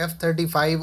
F-35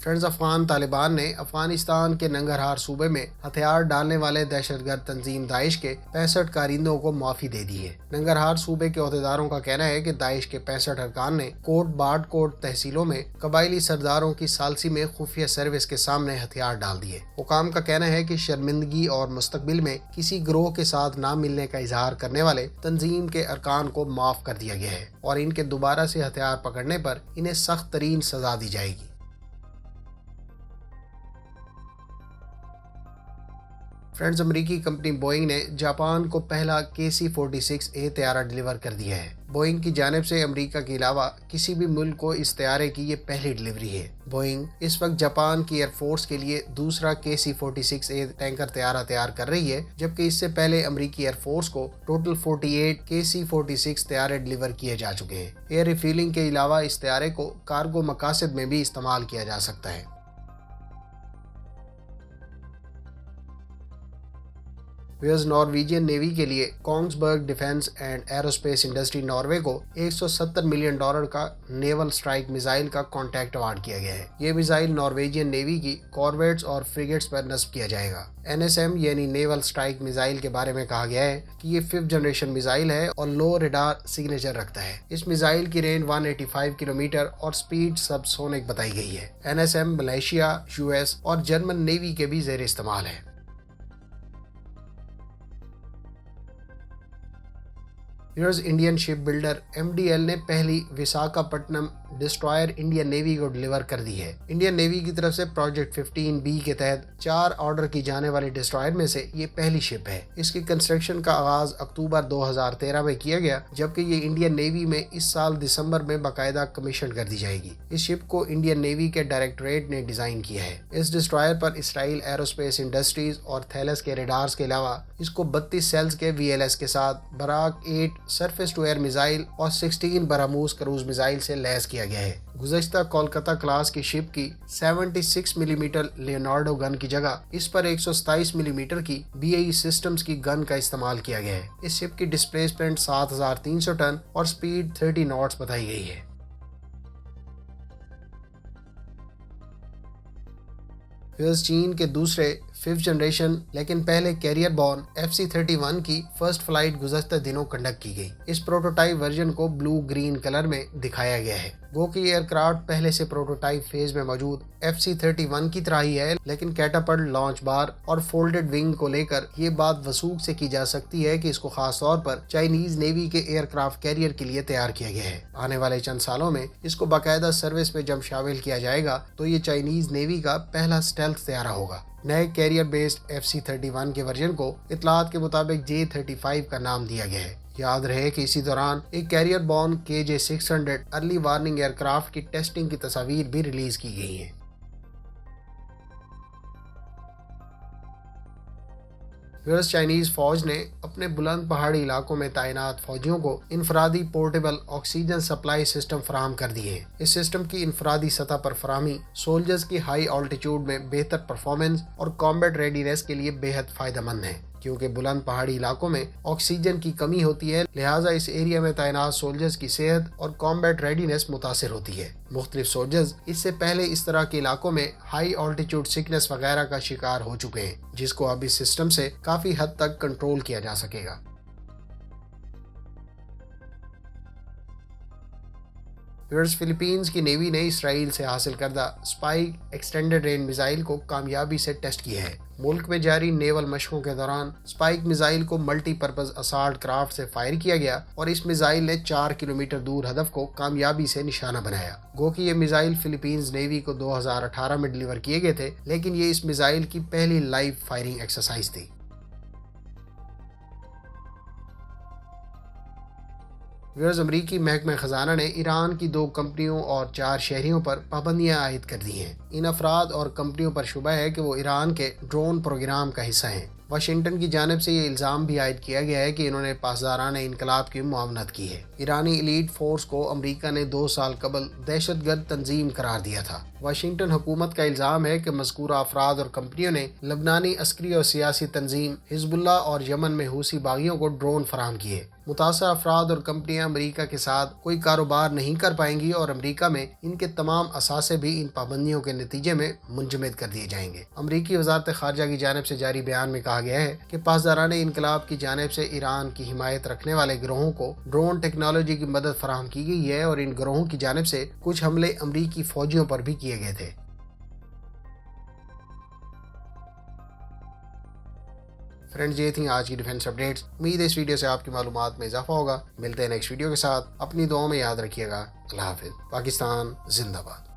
friends, Afghan Taliban نے افغانستان کے ننگرہار صوبے میں ہتھیار ڈالنے والے دہشت گرد تنظیم داعش کے 65 کارندوں کو معافی دے دی ہے۔ ننگرہار صوبے کے عہدیداروں کا کہنا ہے کہ داعش کے 65 ارکان نے کوٹ باٹ کوٹ تحصیلوں میں قبائلی سرداروں کی ثالثی میں خفیہ سروس کے سامنے ہتھیار ڈال دیے۔ حکام کا کہنا ہے کہ شرمندگی اور مستقبل میں کسی گروہ کے ساتھ نہ ملنے کا اظہار کرنے والے تنظیم کے ارکان کو معاف کر دیا گیا ہے اور ان کے دوبارہ سے ہتھیار پکڑنے پر انہیں سخت ترین سزا دی جائے گی۔ فرینڈز، امریکی کمپنی بوئنگ نے جاپان کو پہلا KC-46A طیارہ ڈیلیور کر دیا ہے۔ بوئنگ کی جانب سے امریکہ کے علاوہ کسی بھی ملک کو اس طیارے کی یہ پہلی ڈیلیوری ہے۔ بوئنگ اس وقت جاپان کی ایئر فورس کے لیے دوسرا KC-46A ٹینکر طیارہ تیار کر رہی ہے، جبکہ اس سے پہلے امریکی ایئر فورس کو ٹوٹل 48 KC-46 طیارے ڈیلیور کیے جا چکے ہیں۔ ایئر ریفیلنگ کے علاوہ اس طیارے کو کارگو مقاصد میں بھی استعمال کیا جا سکتا ہے۔ نارویجین نیوی کے لیے Kongsberg Defence and Aerospace industry Norway کو $170 ملین کا نیول اسٹرائک میزائل کا کانٹریکٹ اوارڈ کیا گیا ہے۔ یہ میزائل نارویجین نیوی کی کارویٹس اور فریگیٹس پر نصب کیا جائے گا۔ NSM یعنی نیول اسٹرائک میزائل کے بارے میں کہا گیا ہے کہ یہ 5th جنریشن میزائل ہے اور لو ریڈار سگنیچر رکھتا ہے۔ اس میزائل کی رینج 185 کلومیٹر اور سپیڈ سب سونک بتائی گئی ہے۔ NSM ملائیشیا، US اور جرمن نیوی کے بھی زیر استعمال ہے۔ انڈین شپ بلڈر MDL نے پہلی وساکھاپٹنم ڈسٹرائر انڈین نیوی کو ڈیلیور کر دی ہے۔ انڈین نیوی کی طرف سے پروجیکٹ 15B کے تحت 4 آرڈر کی جانے والی ڈسٹرائر میں سے یہ پہلی شپ ہے۔ اس کی کنسٹرکشن کا آغاز اکتوبر 2013 میں کیا گیا، جبکہ یہ انڈین نیوی میں اس سال دسمبر میں باقاعدہ کمیشن کر دی جائے گی۔ اس شپ کو انڈین نیوی کے ڈائریکٹوریٹ نے ڈیزائن کیا ہے۔ اس ڈسٹرائر پر اسرائیل ایروسپیس انڈسٹریز اور تھیلس کے ریڈارز کے علاوہ اس کو 32 سیلز کے VLS کے ساتھ Barak 8 surface to air missile اور 16 براموس کروز میزائل سے لیس کیا گیا ہے۔ گزشتہ کولکتہ کلاس کی شپ کی 76 ملی میٹر لیونارڈو گن کی جگہ اس پر 127 ملی میٹر کی BAE سسٹمز کی گن کا استعمال کیا گیا ہے۔ اس شپ کی ڈسپلیسمنٹ 7300 ٹن اور سپیڈ 30 ناٹس بتائی گئی ہے۔ چین کے دوسرے 5th جنریشن لیکن پہلے کیریئر بورن FC-31 کی فرسٹ فلائٹ گزشتہ دنوں کنڈکٹ کی گئی۔ اس پروٹوٹائپ ورژن کو بلو گرین کلر میں دکھایا گیا ہے۔ گو کہ یہ ایئرکرافٹ پہلے سے پروٹوٹائپ فیز میں موجود FC-31 کی طرح ہی ہے، لیکن کیٹاپلٹ، لانچ بار اور فولڈڈ ونگ کو لے کر یہ بات وثوق سے کی جا سکتی ہے کہ اس کو خاص طور پر چائنیز نیوی کے ایئرکرافٹ کیریئر کے لیے تیار کیا گیا ہے۔ آنے والے چند سالوں میں اس کو باقاعدہ سروس میں جب شامل کیا جائے گا تو یہ چائنیز نیوی کا پہلا اسٹیلتھ طیارہ ہوگا۔ نئے کیریئر بیسڈ FC-31 کے ورژن کو اطلاعات کے مطابق J-35 کا نام دیا گیا ہے۔ یاد رہے کہ اسی دوران ایک carrier borne KJ-600 early warning aircraft کی ٹیسٹنگ کی تصاویر بھی ریلیز کی گئی ہیں۔ چائنیز فوج نے اپنے بلند پہاڑی علاقوں میں تعینات فوجیوں کو انفرادی پورٹیبل آکسیجن سپلائی سسٹم فراہم کر دیے ہیں۔ اس سسٹم کی انفرادی سطح پر فراہمی سولجرز کی ہائی آلٹیٹیوڈ میں بہتر پرفارمنس اور کامبیٹ ریڈینس کے لیے بے حد فائدہ مند ہے۔ کیونکہ بلند پہاڑی علاقوں میں آکسیجن کی کمی ہوتی ہے، لہٰذا اس ایریا میں تعینات سولجرز کی صحت اور کامبیٹ ریڈینس متاثر ہوتی ہے۔ مختلف سولجرز اس سے پہلے اس طرح کے علاقوں میں ہائی آلٹیٹیوڈ سکنس وغیرہ کا شکار ہو چکے ہیں، جس کو اب اس سسٹم سے کافی حد تک کنٹرول کیا جا سکے گا۔ فلپینز کی نیوی نے اسرائیل سے حاصل کردہ اسپائک ایکسٹینڈڈ رینج میزائل کو کامیابی سے ٹیسٹ کیا ہے۔ ملک میں جاری نیول مشقوں کے دوران اسپائک میزائل کو ملٹی پرپز اسالٹ کرافٹ سے فائر کیا گیا اور اس میزائل نے 4 کلومیٹر دور ہدف کو کامیابی سے نشانہ بنایا۔ گو کہ یہ میزائل فلپینز نیوی کو 2018 میں ڈیلیور کیے گئے تھے، لیکن یہ اس میزائل کی پہلی لائیو فائرنگ ایکسرسائز تھی۔ امریکی محکمہ خزانہ نے ایران کی 2 کمپنیوں اور 4 شہریوں پر پابندیاں عائد کر دی ہیں۔ ان افراد اور کمپنیوں پر شبہ ہے کہ وہ ایران کے ڈرون پروگرام کا حصہ ہیں۔ واشنگٹن کی جانب سے یہ الزام بھی عائد کیا گیا ہے کہ انہوں نے پاسدارانہ انقلاب کی معاونت کی ہے۔ ایرانی ایلیٹ فورس کو امریکہ نے 2 سال قبل دہشت گرد تنظیم قرار دیا تھا۔ واشنگٹن حکومت کا الزام ہے کہ مذکورہ افراد اور کمپنیوں نے لبنانی عسکری اور سیاسی تنظیم حزب اللہ اور یمن میں حوثی باغیوں کو ڈرون فراہم کیے۔ متاثرہ افراد اور کمپنیاں امریکہ کے ساتھ کوئی کاروبار نہیں کر پائیں گی اور امریکہ میں ان کے تمام اثاثے بھی ان پابندیوں کے نتیجے میں منجمد کر دیے جائیں گے۔ امریکی وزارت خارجہ کی جانب سے جاری بیان میں کہا گیا ہے کہ پاسدارانہ انقلاب کی جانب سے ایران کی حمایت رکھنے والے گروہوں کو ڈرون ٹیکنالوجی کی مدد فراہم کی گئی ہے اور ان گروہوں کی جانب سے کچھ حملے امریکی فوجیوں پر بھی کیے گئے تھے۔ فرینڈز، یہ تھیں آج کی ڈیفنس اپڈیٹس۔ امید ہے اس ویڈیو سے آپ کی معلومات میں اضافہ ہوگا۔ ملتے ہیں نیکسٹ ویڈیو کے ساتھ۔ اپنی دعاؤں میں یاد رکھیے گا۔ اللہ حافظ۔ پاکستان زندہ باد۔